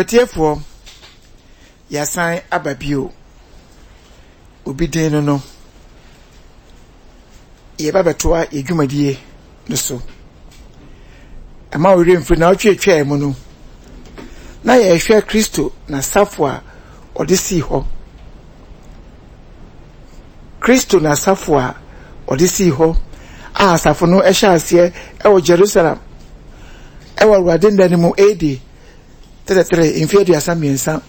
Therefore, yasan ababio obi den no ye babetoa edwumadie no so ama ori mfiri na otwetwa mu no na ye hwe Kristo na safo a odisi ho Kristo na safo a odisi ho a safo no ehya ase e Jerusalem e wa Awurade ndanimu AD 33 inferi asamiensa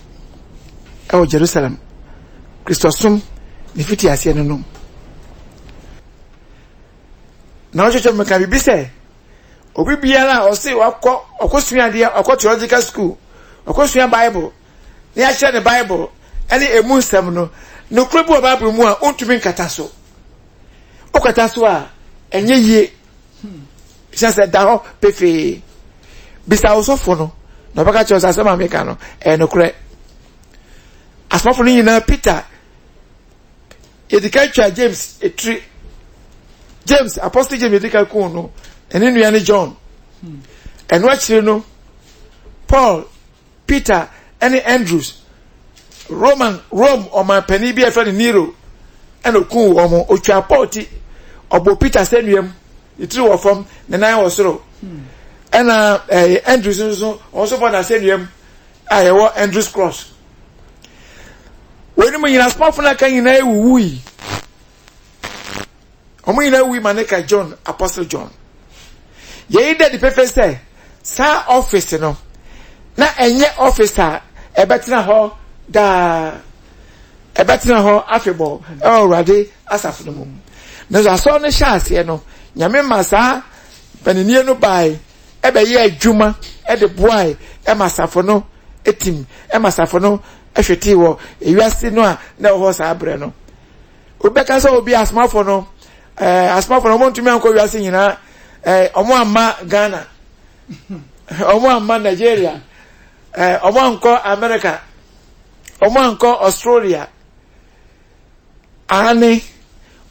e Jerusalem Christosum ni fiti ase no na ochocho meka bibi se obi biara o se wakọ okosua de akọ theological school okosua Bible ni a share the Bible ani emu nsem no krobu o Bible mu a ontumi nkata so okata so a enye yie se da ho pefe bisa osofo no na baka cho asema meka no no kure asmafo ni nyina Peter edika James etri James Apostle James edika ko no ene nua ne John eno akire no Paul Peter ene Andrews Rome o man pani bi efa Nero eno ku omo otwa poti obo Peter senuam etri wo fam ne nan wo soro ena Andrews so also for na senuam ayewo Andrews Cross when me nyina small na kan nyina ewuwi omo nyina ewuwi maneka John Apostle John ye ide the pefe say sa office no na enye officer ebetina ho da ebetina ho afebo Awurade asafo no mum na so ne hyase no nyame masa panini no bai ebe ye adwuma e de boy e masafo no etim e masafo no ehweti wo ewiase no a na ho sa abre no obeka so obi asmafo no mo ntumi anko wiase nyina omo amma Ghana omo amma Nigeria omo anko America omo anko Australia ani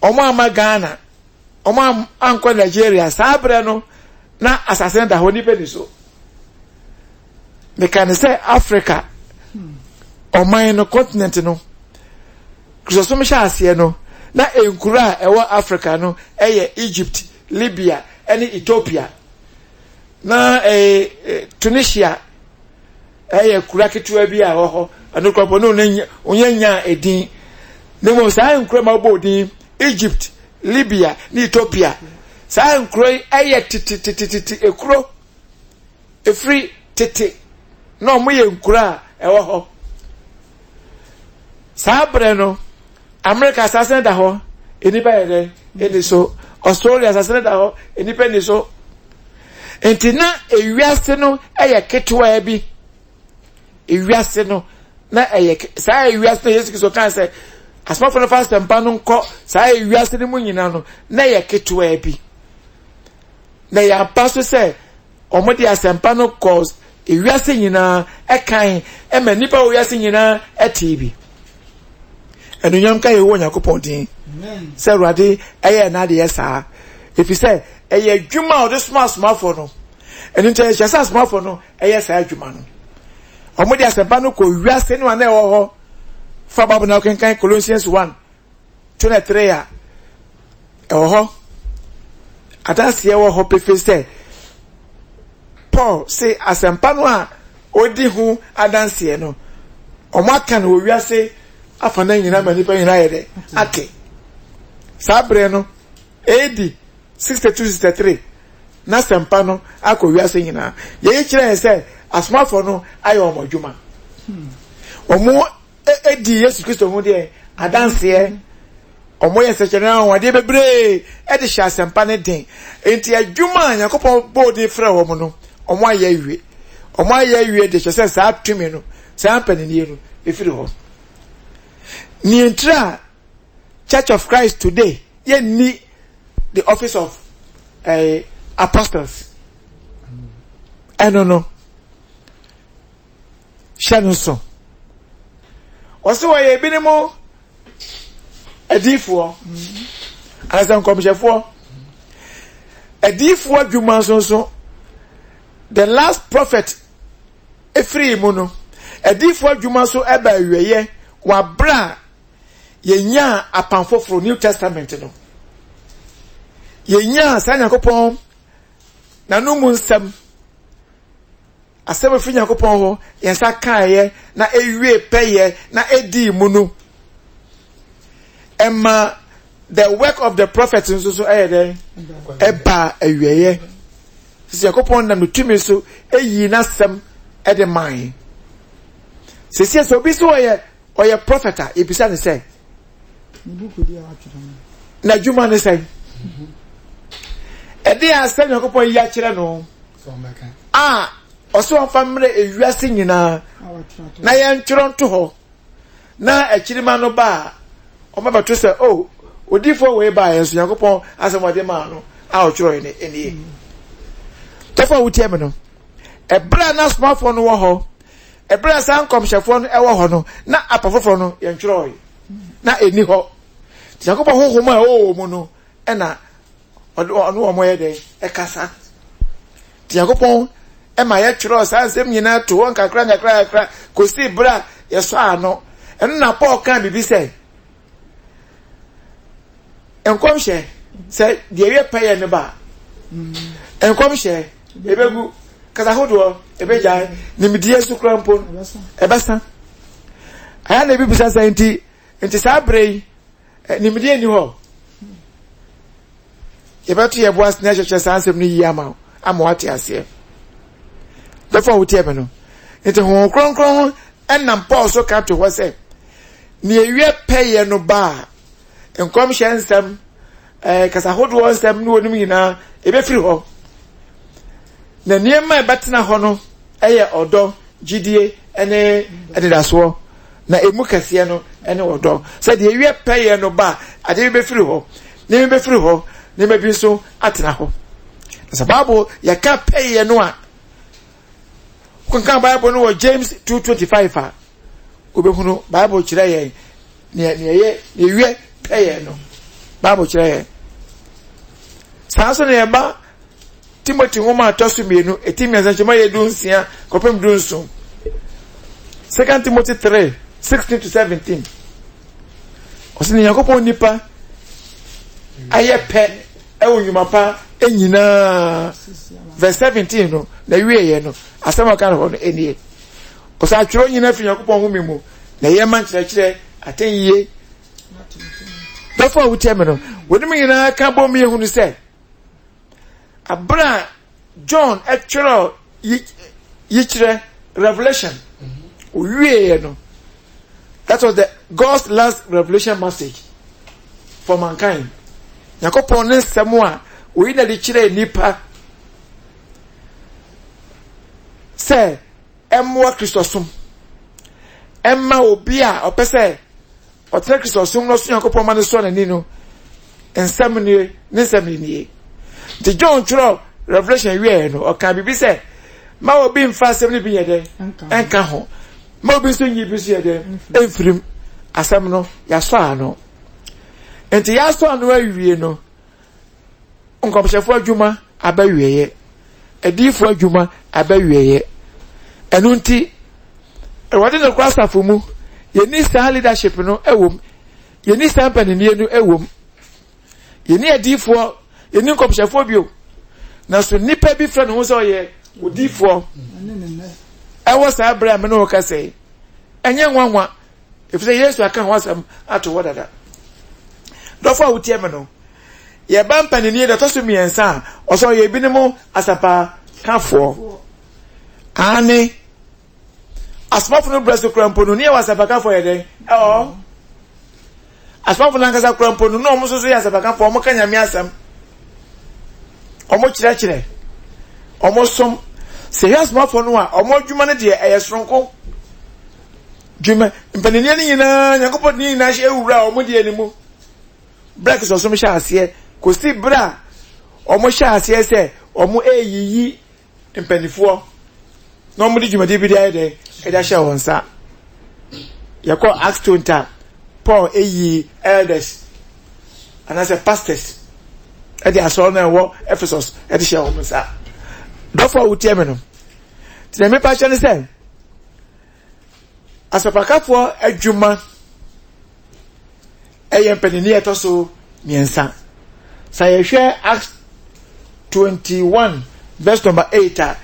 omo amma Ghana omo anko Nigeria sa abre no na assassin da ho ni pe ni so me kan say Africa o man no continent no Christosum sha ase no na enkura ewo Africa no eye Egypt Libya and Ethiopia na Tunisia eye kura ketua bi a ho anokwapo no onyanya edin ne mo sa enkura ma bo din Egypt Libya ni Ethiopia sa enkura eye titi ekuro efri tete no mo ye enkura ewo ho sabre no America assassin da ho enipa yede eni so Australia assassin da ho enipa ni so entina ewiase no eye ketwa bi ewiase no na eye sa ewiase no Yesu Kristo kan say asma for the first time no nko sa ewiase ni mu nyina no na eye ketwa bi na ya paso say omodi asempa no cause ewiase nyina ekan ema nipa ewiase nyina etibi enunyam ka yewo Yakobon din say Awurade eye na de yesa if you say eye dwuma o de small for no enu nte yesa small for no eye sa dwuma no omodi asempa no ko wiase no na ewo ho fa babu na kan Colossians 1:23 a ewo ho atase ewo ho pefe say Paul say asempa no a odi hu adanse no omaka na wiase afana nyina manipa nyina yede ake sabre no AD 62-63 na sempa no akọ wiase nyina ye kire say asmafo no ayo omodwuma omo edi Yesu Kristo ho de adanse omo ye sekena ho de bebre e de hya asempa ne den enti adwuma Yakobon bodi fra ho no omo aye awie de hye se saa tweme no saa panini no efiri ho ni entra Church of Christ today ye ni the office of apostles no Shannon also ye binimo adifo asan komshefo adifo adwuma so the last prophet efri mu no adifo adwuma so eba wieye wa bra yenya apanfoforo New Testament no yenya sa Yakobon na no mu nsam asem fi Yakobon ho yensa kaaye na ewie peye na edi mu no emma the work of the prophets so there eba awieye sisi Yakobon na mutumi so eyi na sem e de man sisi so bi so oye prophet ebisa ne say na juma ne say e dey asem Yakobon ya kire no oso famre ewiase nyina na ye ntwronto ho na akirima no ba o ma bato se odifo we ba ye so Yakobon asemode ma no o twro ene tafo wuti em no ebra na smartphone wo ho ebra san komshefo no e wo ho no na apafofo no ye ntwro na eni ho Yakobon hohoma mu no e na ono omo ye de e kasa Yakobon e ma ye twro san sem nyina to won kakra ko si bra ye so ano eno na Paul kan bibi say enkomhye say de ye paye ne ba enkomhye ebegu kasa hodo ebeja nimdie su krampon ebasa aya na bibi sa enti sabrei nimdie ni ho ebatu ye boas na hwehwe sansem ni yi ama wate ase therefore wuti ebe no enti ho kronkron enam Paul so ka to ho se ni ewie peye no ba enkom hyensem kasa hodo nsem no onim nyina ebe firi ho na niema ebetena ho no eye odo gidie ene edidaso na emu kase no ene odo so de ewie peye no ba ade be firi ho ne be firi ho ne be bi so atena ho sababu yaka peye no a kunkan Bible no James 2:25 obehunu Bible kire yen ne ewie peye no Bible kire yen sanso ne ba Timothy woma atosu mienu etimi nsanchema ye dunsia kopem dunso 2 Timothy 3:16-17 osini Yakobon nipa aye pe ewunyuma pa enyina verse 17 no na wieye no asema kan ho no enie osa tworo nyina fi Yakobon hu memu na ye man kire atenye therefore wuti me no woni nyina ka bom ye hunu se abra John actually yichire revelation wieye no that was the God's last revelation message for mankind Yakobon ne semua we na lichire nipa se emwa Kristosum emma obi a opese otre Kristosum no so Yakobon ma ne so na ni no ensem ni nsem the John through revelation we no o kan bibi se ma obi mfa asem ni bi yede enka ho ma obi so nyi bi so yede enfrim asem no ya so ano enti ya so ano awie no nkomshefo adwuma abawieye adifo adwuma abawieye enu nti ewade no kwasafo mu ye ni star leadership no ewom ye ni star panini no ewom ye ni adifo ye ni nkomshefo bio na so nipa bi fra no ho so ye odifo ewo sa Abraham no ka sei enye nwanwa efise Yesu aka ho asam ato wodada dofo awutie me no ye ba mpanini da to so miensa oso ye binimu asapa kafo ani asmafo no breso krampo no ne wasapa kafo ye den oh asma for nankasa krampo no omo so ya sabaka for omo kanya mi asem omo kire omo som se ya asma for no a omo dwuma ne de eyesronko dwuma mpanini ni nyina yakopɔ ni na hye ewura omo de animu break so som hye ase ko si bra omo hye ase se omo eyiyi mpanifo na omo de dwuma de bi de ayede eda hye wonsa yakɔ Acts 20 Paul eyi elders and as a pastors e dey aso na wo Ephesus e dey hye wonsa therefore we tell me no tell me passion say asapakafo adwuma mpanini etoso miensa sayehwe Acts 21 verse number 8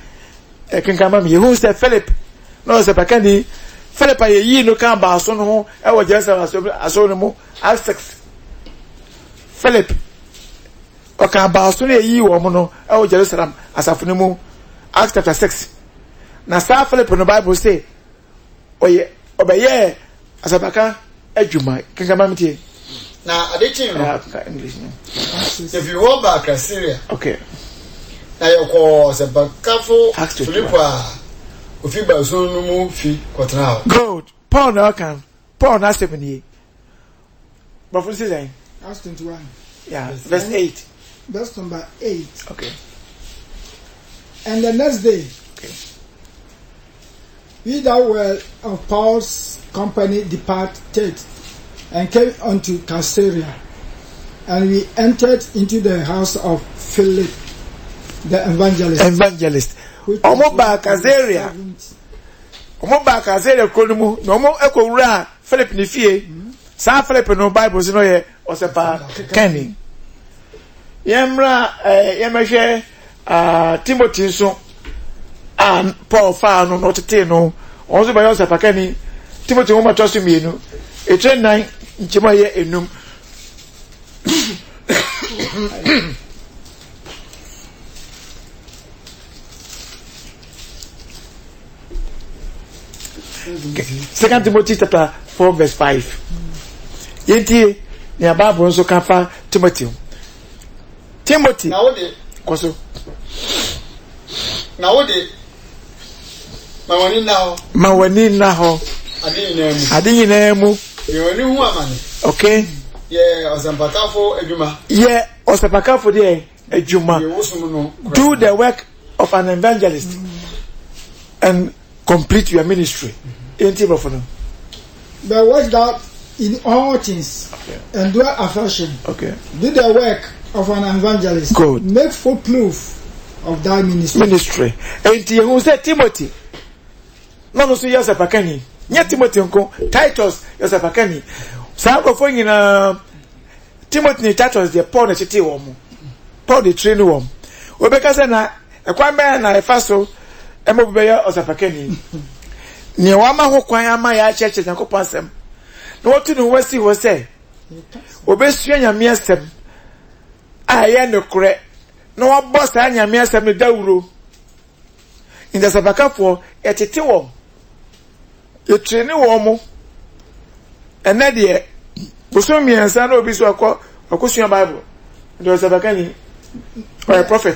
kinkama me who said Philip no asapakani Philip ayi no kan ba so no ho e wo Jerusalem aso no mu Acts 6 Philip o kan ba so no yi wo mo no e wo Jerusalem asafo no mu Acts chapter 6 na sa Philip no Bible say oye obeye asapaka adwuma kinkama me tie na adechin no English no if you walk back to Syria okay na yoko asapakafo Philippa ofiba so no mu fi kwotna good Paul na kan Paul na 7 but for say Acts 21 yeah verse 8 verse number 8 okay and the next day okay we that were of Paul's company departed and came unto Caesarea, and we entered into the house of Philip, the evangelist. Omo ba Caesarea. Omo ba Caesarea konumu. No mo ekowura Philip ni fie. Sa Philip no Bible no ye osepa Kenny. Yemra yemehwe Timothy so and Paul fa no tete no onzo ba yo sepa Kenny. Timothy mo ma tosu mienu. E train 9 nchema ye enum. Second Timothy chapter 4 verse 5. Yenti ni Bible nso kan fa Timothy. Na wode koso. Na wode mawani na ho. Adi nyina mu. Yoni hu amane. Okay. Ye osapakafo adwuma. Ye osapakafo de adwuma. Do the work of an evangelist and complete your ministry. Enti bofo. But watch that in all things and do affection. Okay. Do the work of an evangelist. Good. Make full proof of that ministry. Enti who said Timothy? No so yosapakani. Nya Timothy nko Titus yosapakani. Sa akofo nyina Timothy ni Titus de Paul na chete wo mo. Paul de train wo mo. Obeka se na ekwan be na efaso emobe ya osapakani. Ni wa ma ho kwan ama ya cheche Yakobon asem. Na wotu no wasi wo se obesua nyame asem. Aye no kure. Na wa boss nyame asem no dawuro. Inda sapakafo etete wo. You train wo ene de boso miensa na obi so akosua Bible ndo sabakani or a prophet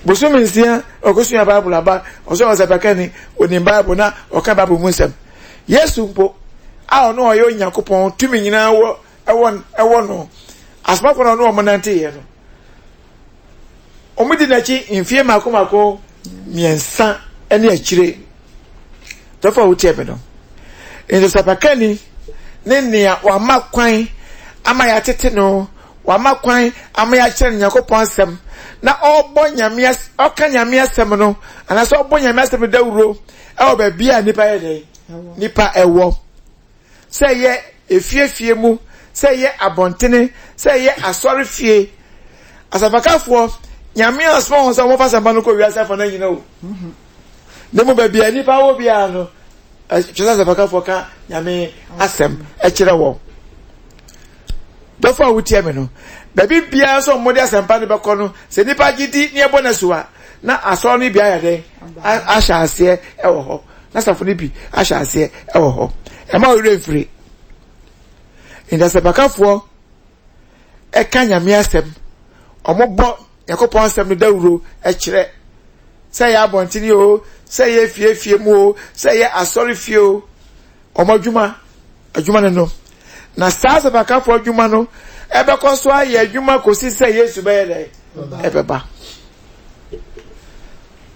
boso miensa akosua Bible aba oso sabakani oni Bible na oka Bible musem Yesu mpo a ono oyo Yakobon tumi nyina wo ewo no asmako no o monante ye no omudi na chi mfie makomako miensa ene akire tofo wutie no ndo sabakani nenia wa makwan ama ya tete no wa makwan ama ya kire Yakobon asem na obo nyame oka nyame asem no ana so obo nyame asem dawuro e oba bia nipa ye dey nipa ewo say ye efiefie mu say ye abontene say ye asori fie asabakafo nyame asmo ho so mo fa samba no ko wiase fa na nyina o nemu ba bia nipa wo bia no chesa asabakafo ka nyame asem e kire wo before we tie me no baby bia so mo de asempa ne be ko no se nipa gidi ne ebo na suwa na aso no bia ya de asha ase e wo ho na safo ne bi asha ase e wo ho e ma ore free in the Sabakafo a Kanyamia sem or more Yakopon sem the Duro a chire. Say ya bontinio, say ye fie mo, say ye a sorry few or more Juma, a Juma no. Na stars of a cup for Jumano, ever conswa ye Juma could say yes to be ever ba.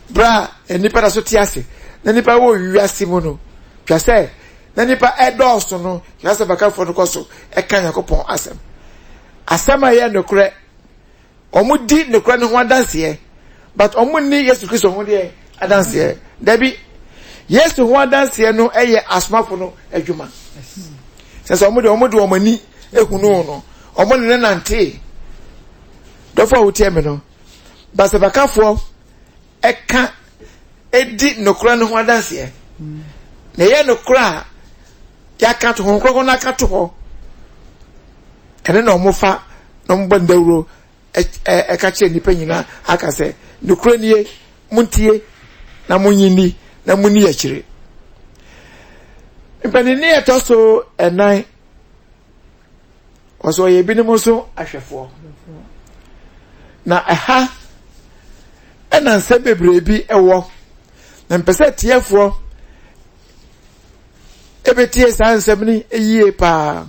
Bra, and nipa sotiasi, the nipa wo you are Simono. Just say, the nipa edos no, just a cup for the coso, a can yakopon asem. Asama ye no cre, omu did no cran one dance here, but omu ni yes to Christ on a dance here. Debbie, yes to one dance here no a asmafono a Juma. Says omu mani ekuno omu ne nante dofo wutemeno but sabakafo eka edi nokra no ho adanse na ye nokra ya ka to ho kroko na ka to ho ene na omu fa no mbo ndawro eka che nipa nyina aka se nokra nie muntie na munyini na muni akire Mpanini etoso enai waso ye binom so ahwefo na aha ena nse bebre bi ewo na mpese tiefo ebetie sansem ni eyie pa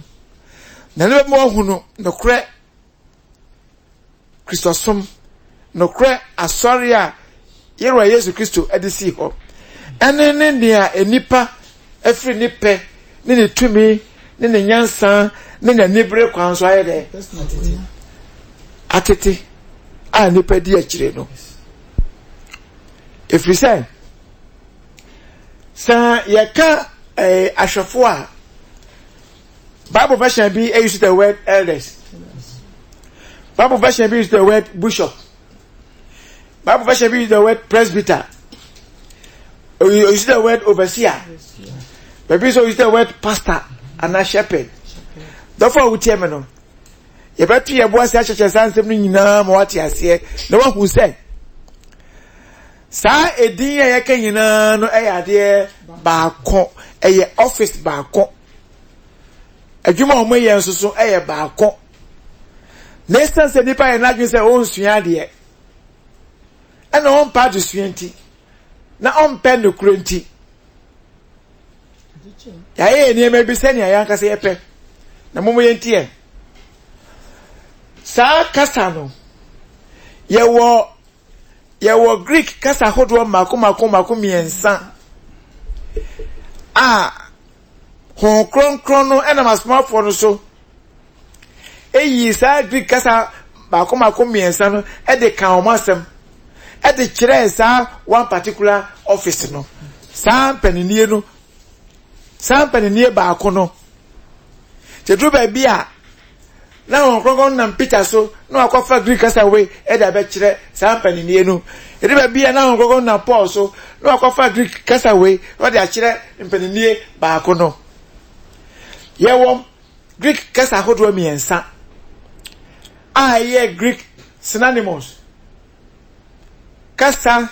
na ne mo hunu no kre Christosom no kre asoria yero Yesu Kristo edisi ho ene dia enipa Every nipe, ni tumi, ni nyansa, ni nibre kwanso ayede. Atete. A nipa di akire no. If you say, sa yaka ashafo a Bible version be use the word elders. Bible version be use the word bishop. Bible version be use the word presbyter. Or you use the word overseer. Maybe so use the word pastor and a shepherd. Therefore, we tell me no. You better your boy say church something nyina ma what you say. No one who say. Sa edin ya yake nyina no ade baako eye office baako. Adwuma omo ye nsoso eye baako. Next time say nipa ye na dwen say on sua de. E na on pa de suanti. Na on pen no kurenti. Ya ye ni me bi senia ya nka se yepe na momo yentie sa kasa no ye wo Greek kasa hodo mako miensa hon kron no ena masmafo no so eyi sa Greek kasa mako miensa no e de kan omasem e de kire sa one particular office no sa panini no Sampani nie baako no. Chedru ba bia na onkogon na Peter so na akwafa Greek kasa we e da be kire sampani nie no. Edi ba bia na onkogon na Paul so na akwafa Greek kasa we o da kire mpani nie baako no. Ye wo Greek kasa hodo miensa. Ye Greek synonymous. Kasa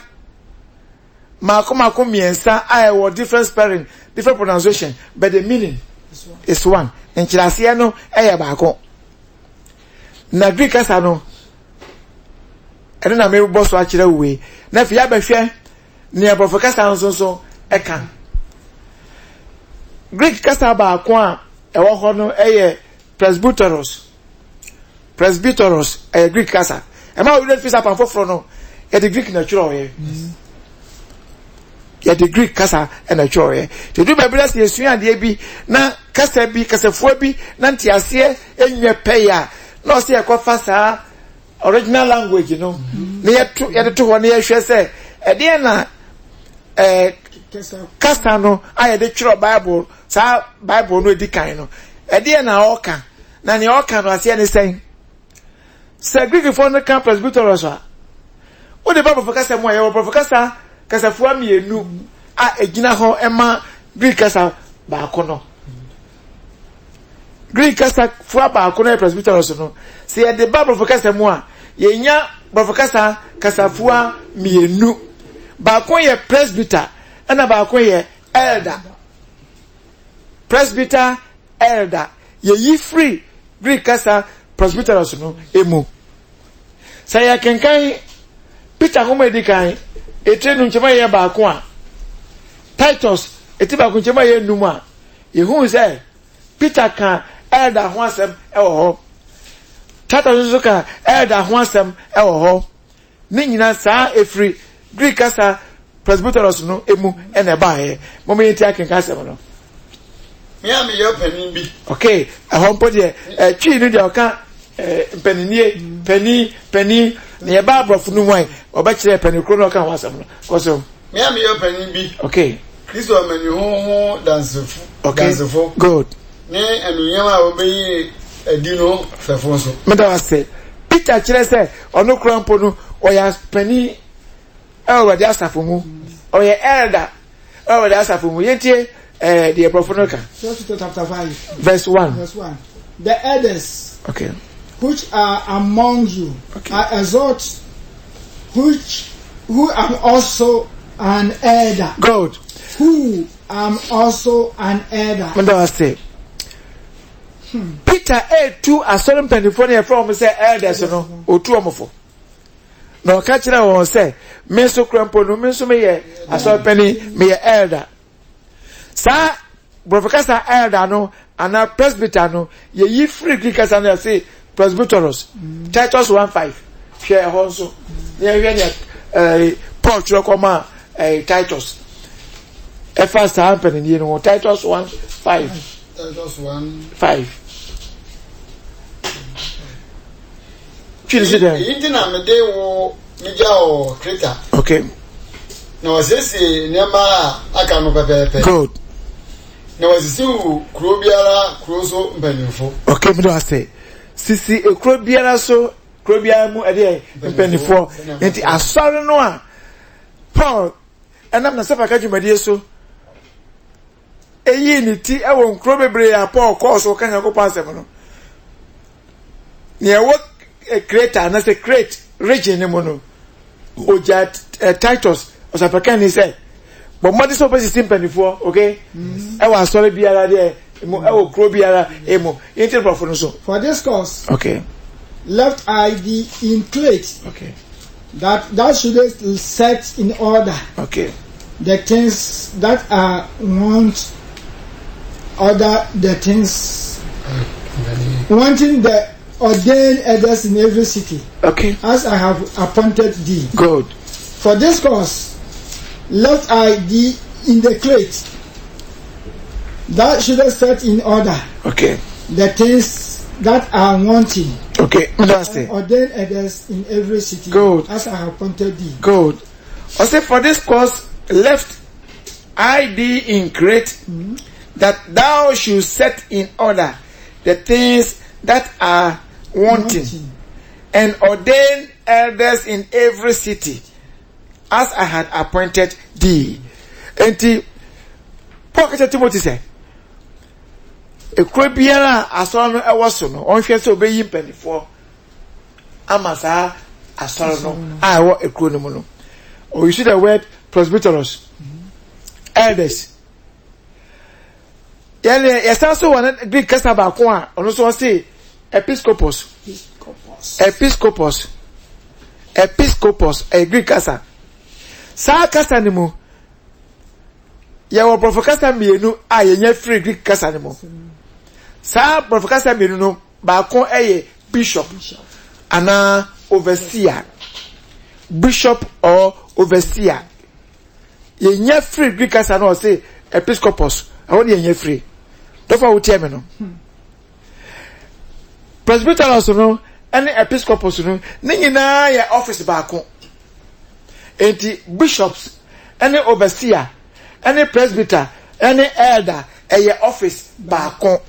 mako miensa wo different spelling, different pronunciation, but the meaning is one. En chirasiya no baako. Na Greek kasa no ene na me boss wa kire we. Na fi ya behwe ne abofo kasa nso eka. Greek kasa baako a ewo ho no presbyteros Greek kasa. E ma we dey fisa pan foforo no e the Greek na chiro ye. Ya the Greek kasa na chiro ye. To do Bible say esuan de bi na kasa bi kasafo bi na ntiase enwe pe ya na o se ekofa sa original language no. Na ye to ho na ye hwe se e de na kasa no aye de chiro Bible sa Bible no edi kan no e de na oka na ne oka no ase ne sen se Greek for no kan presbyteros o de Bible for kasa mo aye o kasa kasafo amienu a egina ho ema Greek kasa baako no Greek kasa fo baako no presbyteros no se ye de Bible for kasa mo a ye nya Bible kasa kasafo amienu baako ye presbyter ana baako ye elder presbyter elder ye free Greek kasa presbyteros no emu say ya kenkan Peter homa edikan etrenu nchema ye baako a Titus eti baako nchema ye num a yehu say Peter kan elder ho asem ewo ho Titus so kan elder ho asem ewo ho ni nyina saa efri Greek kasa presbyteros no emu ene baaye mo yenti akenkan asem no me am your penny bi okay ahompo de twi no de oka penny ne ba brofu no wan oba kire penny kro no ka ho asem no koso me am your penny bi okay this one many ho dancefu danceful good ne enunyama obeyi edino fefo so meda wase Peter kire se ono krampo no oya penny already asafo mu oya elder already asafo mu yentie the prophet chapter 5 verse 1 the elders which are among you I exhort who am also an elder God who am also an elder when I say Peter two asorim penifone from say elders no otu omofo no ka kire won say me so krampo no me so me ye asorim peni me ye elder sa professor elder no ana presbyter no ye yi free Greek kasa na say presbyteros Titus 1:5 share also ye we Paul chokoma Titus first happen in no Titus 1:5 Titus 1:5 chile there intina me dey wo meja o Creta okay na wasese nema aka no pepepe good na wasisi kuro biara kuro so mpanimfo okay me do say sisi ekuro biara so kuro biara mu ade mpanimfo enti asori no a Paul enam na sefa ka dwumadie so eyi ni ti ewo nkuro bebre ya Paul course o kanya ko pasem no ne wo Creta na se Crete region ni mo no oja Titus osapaka ni say but modi so pesi mpanimfo okay ewo asori biara de ewo kuro biara emo intel profo no so for this course okay left I thee in Crete okay that thou shouldest set in order okay the things that are want other the things wanting the ordained elders in every city okay as I have appointed thee good for this cause left I thee in the Crete that shouldest set in order okay the things that are wanting okay understand ordained elders in every city good as I have appointed thee good I say for this cause left I thee in Crete that thou should set in order the things that are wanting and ordain elders in every city as I had appointed thee. Enti Paul ka Timothy say ekuro biara asoro no ewo so no onhwe se obeyi mpanifo amasa asoro no a ewo ekuro no mu no. Or you see the word presbyteros elders yes so one Greek kasa ba ko a ono so say episcopos a Greek kasa sa kasa ni mu ya wo prof kasa mienu a yenya free Greek kasa ni mu sa prof kasa mienu no ba ko eye bishop ana overseer bishop or overseer yenya free Greek kasa no say episcopos I want yenya free don't for tell me no presbyteros no and episcopos no ni nyina ya office ba ko enti bishops and overseer and presbyter and elder a office ba ko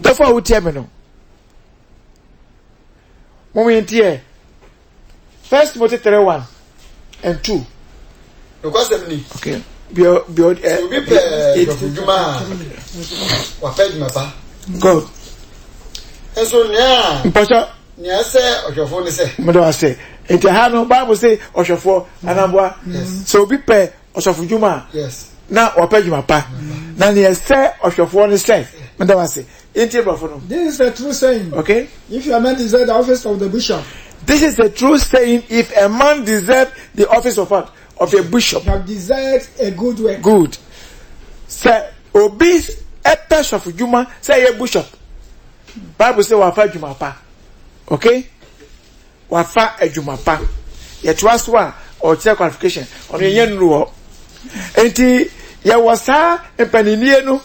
don't for tell me no moment here First Timothy 3:1 and 2 because them okay God and so now nya say ohwefo ni say me do say enti ha no Bible say ohwefo anamboa so bi pe osofo djuma yes na opa djuma pa na ne say ohwefo ni say This is a true saying. Okay. If a man deserves the office of the bishop. This is a true saying. If a man deserves the office of what? Of a bishop. You have desired a good work. Good. Say, obese a person of Juma, say a bishop. Bible say wafa Juma pa. Okay? Wafa a Juma pa. Yet was one or check qualification on the yen rule. Enti ya wasa empaninienu.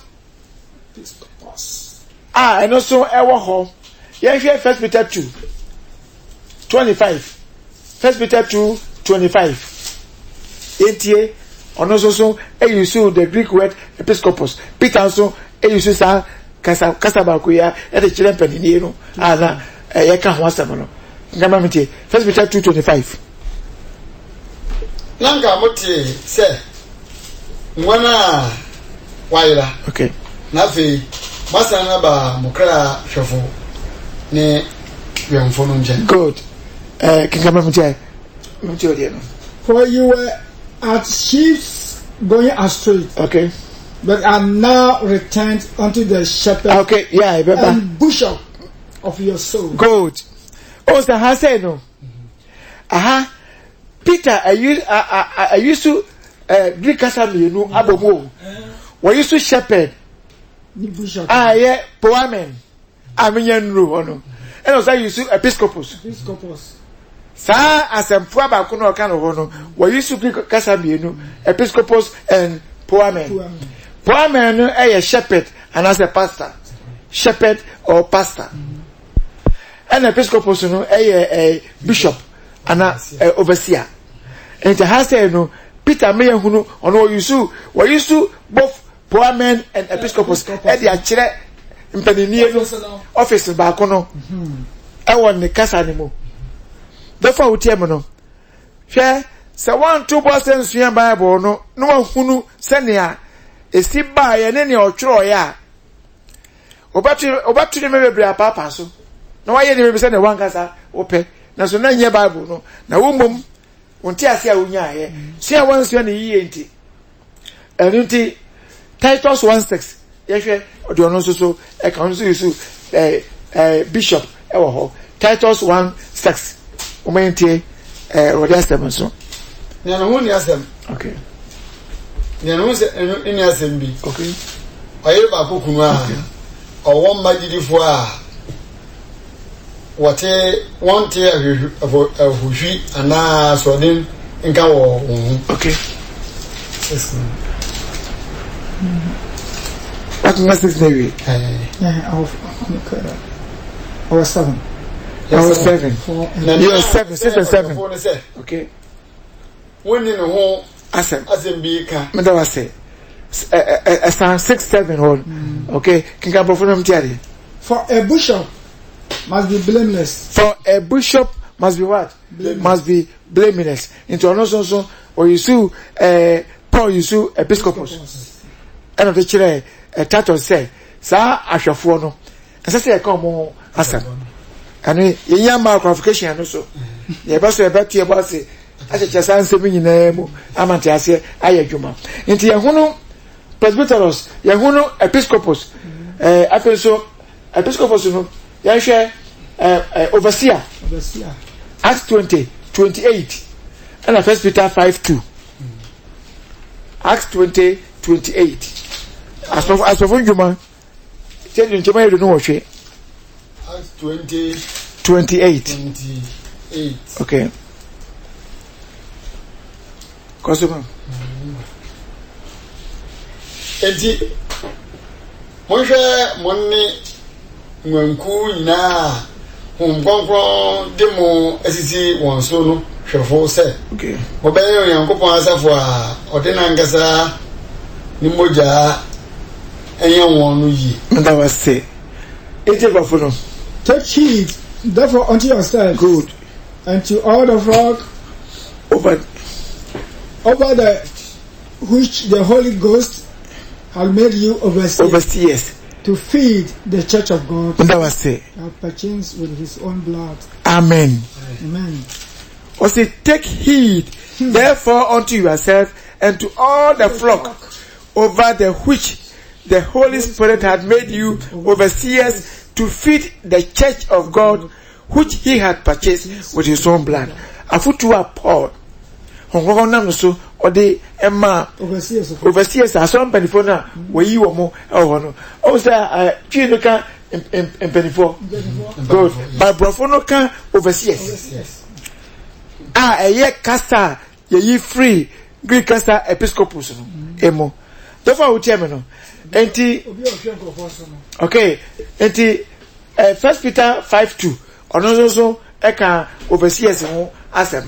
And also our home. Yeah, here 1 Peter 2:25. 1 Peter 2:25. Entie ono so use the Greek word episkopos. Peter also use sa kasaba kuya e de kire mpanini no ana ye ka ho asem no. Ngama mtie 1 Peter 2:25. Nanga mtie se ngwana waira. Okay. Na fe masana ba mukra hwefo ne yamfo no nje. Good. Ngama mtie odi no. For you were as sheep going astray. Okay. But are now returned unto the shepherd. Okay, yeah, and bishop of your soul. Good. Oh, so how say no? Aha. Peter, I used to Greek kasami no abomo. We used to shepherd. Yeah, poamen. Aminyanru ono. And also used to episcopus. Sa asemfo abako na oka no ho no we use Greek kasami no episcopus and poamen. Poamen no a shepherd and as a pastor. Shepherd or pastor. And episcopus no a bishop and overseer. And it has said no Peter me hunu ono we use both poamen and episcopus e dia kire mpanini no office baako no e won ne kasa ne mo. Therefore we tell no hwe se one two percent sua Bible no hunu senia esi ba ye ne otworo ya obatu ne mebebre apapa so na waye ne mebise ne wankasa ope na so na nye Bible no na womom wonti ase a wonya ye sua wansua ne yiye nti enti Titus 1:6 ye hwe odi ono so e kan so yusu bishop e wo ho Titus 1:6 Umentie what is the so? Nyana hu ni asem. Okay. Nyana hu se ni asem bi. Okay. Aye ba kokunu a. Owo magidifo a. Wote wonte ahuhwi ana so den nka wo hu. Okay. What must this be? Yeah, I was 7. I was 7. You are 7, 6 and 7. Okay. When you know, Asem be can. Madam was say, 6, 7 hold. Okay. Can come from Tiari. For a bishop must be blameless. For a bishop must be what? Blameless. Must be blameless. Into another so, or you sue Paul, you sue episcopus. And of the chile, a title say, Sir Ashafono. As I say, I come on, Asem. And yama qualification and also the best about your bossy as a chassan saving in a amantiasia ayajuma. Into Yahuno Presbyteros, Yahuno Episcopus, Episcopus, Yasha overseer, Acts 20:28, and 1 Peter 5:2. Acts 20:28. As of Juma, tell you, Juma, you know what she. 28. Okay. Customer. Enti monhwe monni nwanku nyina honkonkron demo asisi wonso no hwefo se. Okay. Obaye Yankopon asafo a odena ngasa ni moja enye won no yi. That was say. Eti Take heed, therefore, unto yourself. Good. And to all the flock over the which the Holy Ghost has made you overseers. To feed the church of God. That was say. Purchased with his own blood. Amen. Amen. Or say, take heed, therefore, unto yourself and to all the flock over the which the Holy Spirit had made you overseers to feed the church of God, which he had purchased with his own blood. Afutua Paul. Hongonam so or the Emma overseers are some penifona where you are more. Oh, also, Chinoka and penifo. Good. But Brofonoka overseers. A ye casta, ye free Greek casta episcopus. Emo. Therefore, Uchemeno. Okay, enti 1 Peter 5:2. Ono so eka overseers ho asem.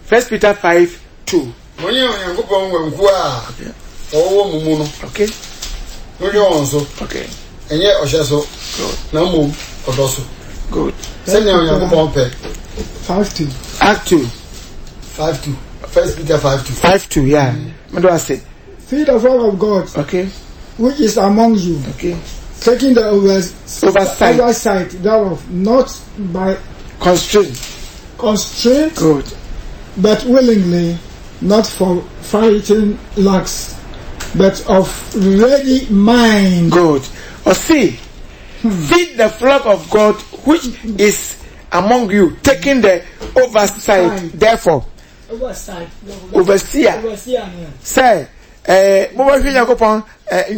1 Peter 5:2. Monye Yankopon wenku a owo mumu no. Okay. No je onso. Okay. Enye ohyeso. Na mum odoso. Good. Send Yankopon pe. 5:2. Act 2. 5:2. 1 Peter 5:2. 5:2, yeah. Me do I say. Feed the flock of God. Okay. Which is among you. Okay. Taking the oversight thereof, not by constraint. Good. But willingly, not for fighting lacks, but of ready mind. Good. Or see, feed the flock of God which is among you, taking the oversight. Therefore, overseer. Say, Moba Yakopon,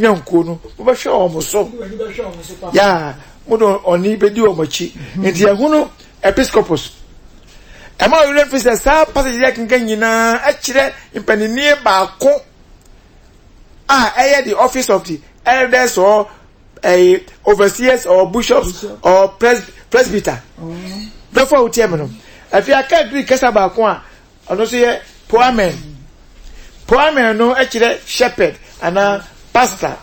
young Kuno, Moba Shaw Moso. Ya, Modo oni bedi omochi. Nti yahuno episcopus. Am I ready for the passage that can get actually in Penny Baco? The office of the elders or overseers or bishops or presbyter. Therefore, Chairman, if you can't be Casabaqua, and also poor men. Poor men no actually shepherd and a pastor.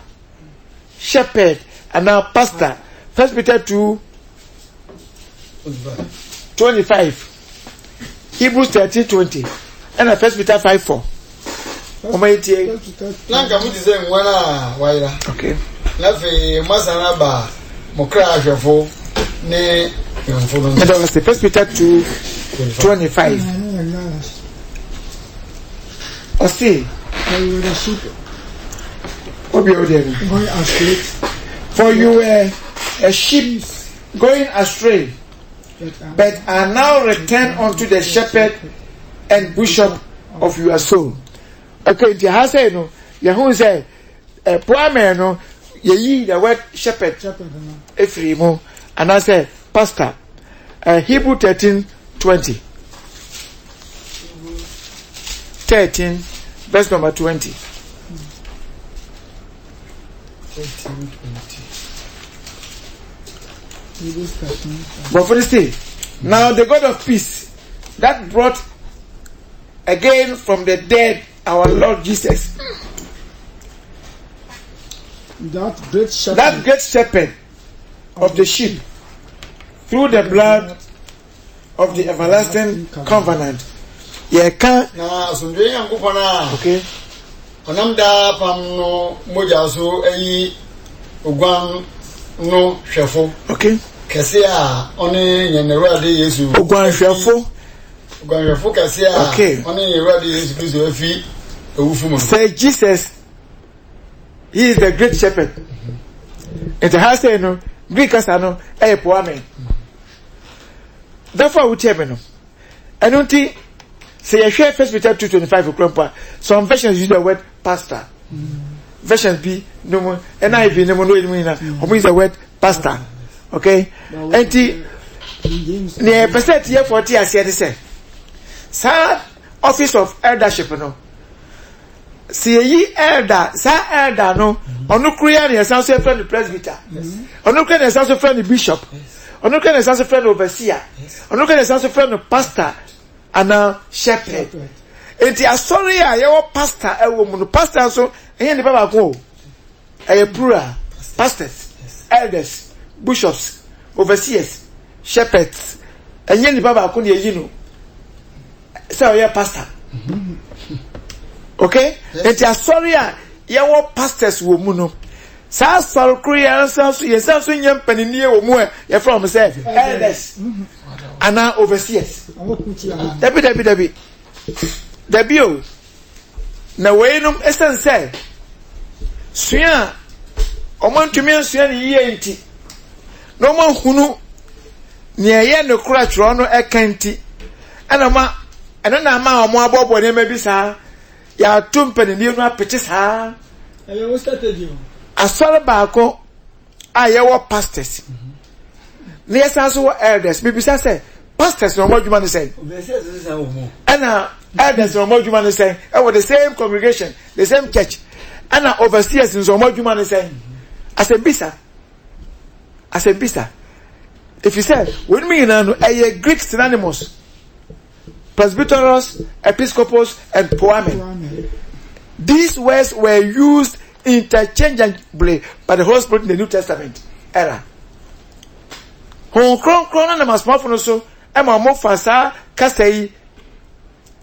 Shepherd and a pastor. 1 Peter 2:25. Hebrews 13:20 and 1 Peter 5:4. Nanka muti se mwana waira. Okay. Nafi masana ba mokra ahwefo ne yomfo no. And that was 1 Peter 2:25. I see. For you were a sheep going astray, but are now returned unto the shepherd and bishop of your soul. Okay, the house no, Yahoo say, a poor man no, ye the word shepherd, Ephraim, and I say, pastor, Hebrew 13:20. 13, verse number 20. 13:20. But for this day, now the God of peace that brought again from the dead our Lord Jesus, that great shepherd of the sheep, through the blood of the everlasting covenant. Yeah, can na sunde yankopona. Okay. Onam da pam no moja so eyi ogwan no hwefo. Okay. Kese a oni nyenewade Yesu. Ogwan hwefo. Ogwan hwefo kese a oni nyenewade Yesu Kristo afi ewufu mo. Say Jesus, he is the great shepherd. And the house say no, Greek no, poor man. Therefore we tell me no. I don't think say I share 1 Peter 2:25 some versions use the word pastor. Versions be no more NIV no more no use the word pastor. Okay? And the percent here 40 as here say. Sa office of eldership no. See ye elder, sa elder no, onu kriya ne san so friend presbyter. Onu kriya ne san so friend bishop. Onu kriya ne san so friend overseer. Onu kriya ne san so friend pastor. And now shepherd. Enti asori a yewo pastor ewo mu no pastor so ehye ne baba ko plural pastors, elders, bishops, overseers, shepherds. Ehye ne baba ko ne yi no. Say you pastor. Okay? Enti asori a yewo pastors wo mu no. Sa asori kriya so yesa so nyam panini wo mu e ye from say elders. And now overseers. Debbie. Na way no essence say. Suya omo ntumi nsua ne yie nti no mo hunu ne ye ne kura tworo no ekanti ana ma eno na ma omo abobo ne ma bi saa ya tumpani ni no apete saa we started you asore baako a ye wo pastors ne yesa so elders bi bisa say pastors no mo dwuma ne say ana elders no mo dwuma ne say e wo the same congregation the same church ana overseers no mo dwuma ne say as a bisa if you say when me na no a Greek synonymous presbyteros, episcopos and poimen. These words were used interchangeably by the Holy Spirit in the New Testament era. Hon kron na masmafo so e ma mo fasa kasai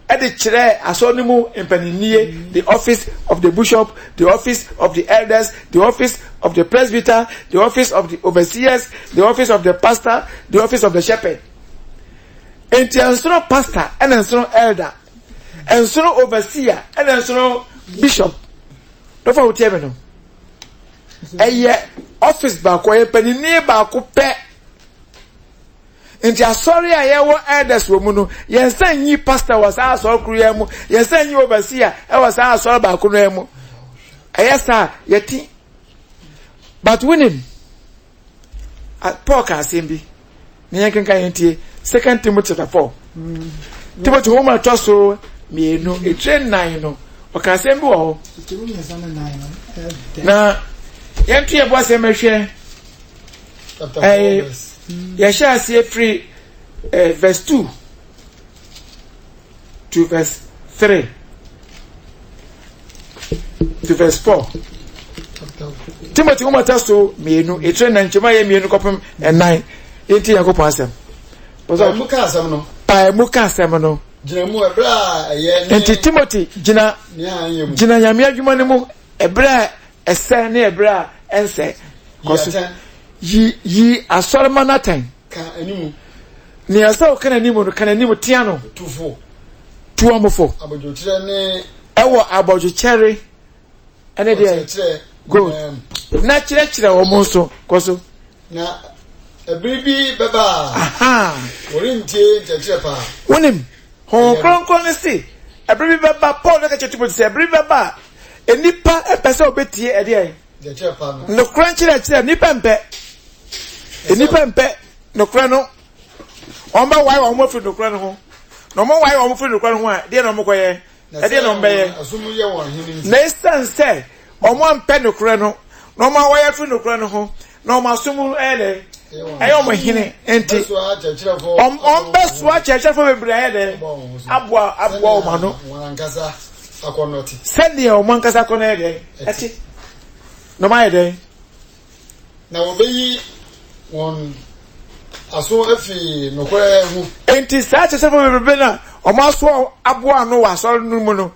e de kire asonimu empaninie, the office of the bishop, the office of the elders, the office of the presbyter, the office of the overseers, the office of the pastor, the office of the shepherd. Enti ansoro pastor and ansoro elder, ansoro overseer and ansoro bishop. Don't for tell me no. Eye office ba ko e panini ba ko pe. Enti asori aye wo elders wo mu no, yensan yi pastor was asoro kruya mu, yensan yi overseer e was asoro ba ko no mu. Eye sa yeti. But winning Paul ka sembi. Ne yankan kan yentie 2 Timothy 4. Timothy homa toso me no e train 9 no. O ka sembi wo. Na yentu ye bo asemehwe. Ya shall see free verse 2 to verse 3 to verse 4. Timothy homa toso me no e train 9 chema ye me no kopem 9. Enti yakopon asem. Pa muka asem no. Pa muka asem no. Jina mu ebra ye ne. Enti Timothy jina nyame adwuma ne mu ebra ese ne ebra ense. Koso yi asorma natan ka animu. Ni asa o kana animu no kana animu tia no. Tuomofo. Abojotire ne ewo abojochere ene de go. Na kire wo mo so koso. Na ebribi baba aha orintie tete pa wonim hon kronkron si ebribi baba Paul na kache Timothy say ebribi baba enipa epese obetie ede ai tete pa no kranchira chira nipa mpe enipa mpe no kran no omba wai wa mo firi no kran ho no mo wai wa mo firi no kran ho a de no mo koye ede no mbe ye asumu ye won hini na instant say omo mpe no kran no no mo wai firi no kran ho no mo asumu ele ayo mo hine enti on beswa chechefo bebre de abwa o mano wankasa akonoti send o mankasa akono de ati no mai de na obeyi won aso afi nokore hu enti sa chechefo bebre na o maso abwa no waso no mu no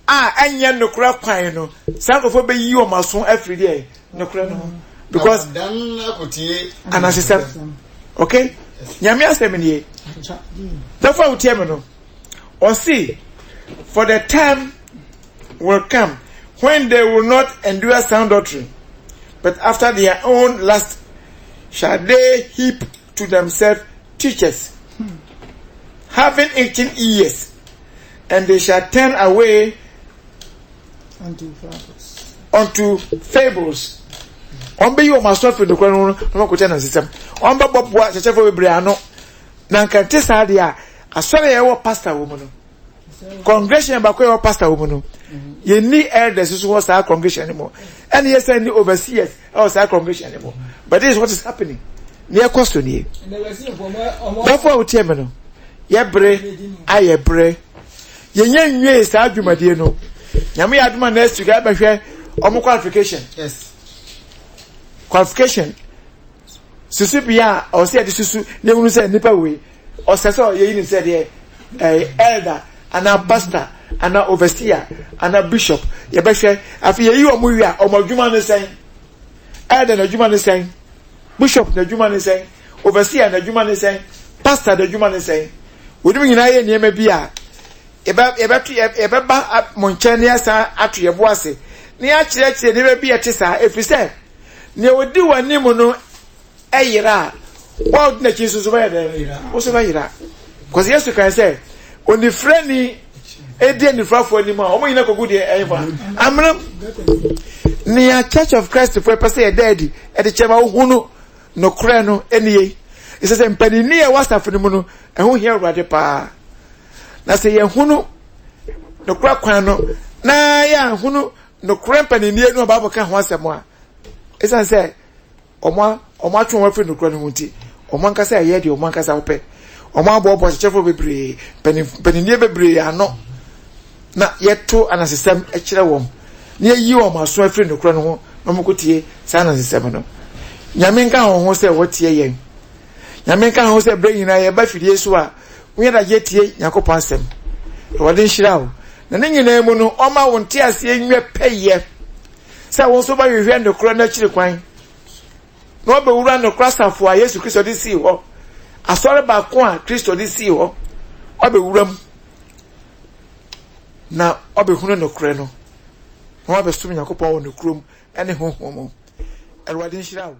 anya nokora kwan no sankofo beyi o maso afi de nokora no because anasisem okay nyame asem nie therefore we tell me no or see for the time will come when they will not endure sound doctrine but after their own lust shall they heap to themselves teachers having 18 years and they shall turn away unto fables. Ombe yo masofe de kwa no no ko tena system ombe bobwa chechefo bebre ano na nkante sa de a asore ye wo pastor wo mu no congregation ba ko ye wo pastor wo mu no ye ni elders so wo sa congregation anymore and yes any overseers or sa congregation anymore but this is what is happening near question here therefore we tell me no ye bre aye bre ye nyanwe sa adwumade no nyame aduma next week abehwe omo qualification yes qualification susu bia o se de susu ne hunu se nipa we o se so ye yin se de elder ana pastor ana overseer ana bishop ye be hwe afi ye yi o mu wi a o madwuma ne sen elder na dwuma ne sen bishop na dwuma ne sen overseer na dwuma ne sen pastor na dwuma ne sen wodi mi nyina ye niema bi a ebe ba monche ne asa atoye bo ase ni akyerɛkyerɛ ne baabi ɛte saa efisɛ ne odi w'anim no ɛyera wa odi na kyi nso bɛyɛ dɛ wo so bɛyera because Yesu kan sɛ onifrani edi anifrafo anim a ɔmo nyina kogu deɛ ɛyɛfa amram ne Church of Christ for pɛsɛ yɛ daddy ɛde kyɛma ohunu no korɛ no ɛnie ɛsɛ sɛ mpanini a wasafo no mu no ɛho hia Awurade paa na sɛ yɛ hunu no korɛ kwan no na yɛ hunu no korɛ mpanini no Bible ka ho asɛm a ɛsɛ sɛ ɔmo atwe wɔn afiri no korɛ no ho nti ɔmo ankasa ɛyɛ deɛ ɔmo ankasa wopɛ ɔmo abɔbɔ kyekyɛfo bebree mpanini bebree ano na yɛto anasesɛm ɛkyerɛ wɔn na yɛyi wɔn aso afiri no korɛ no ho na ɔmo kotie saa anasesɛm no nyame nka ho sɛ wɔtie yɛn nyame nka ho sɛ bre nyinaa yɛba fidie so a wonya da yɛtie Nyankopɔn asɛm wɔde nhyira wo na ne nyinaa mu no ɔma wo nte aseɛ nwe pɛyɛ sɛ wo so ba hwehwɛ no korɛ no akyiri kwan na ɔbɛwura no korɛ asafo a Yesu Kristo de sii hɔ asɔre baako a Kristo de sii hɔ ɔbɛwura mu na ɔbɛhunu no korɛ no na ɔbɛsom Nyankopɔn wɔ no kurom ɛne honhom mu Awurade nhyira wo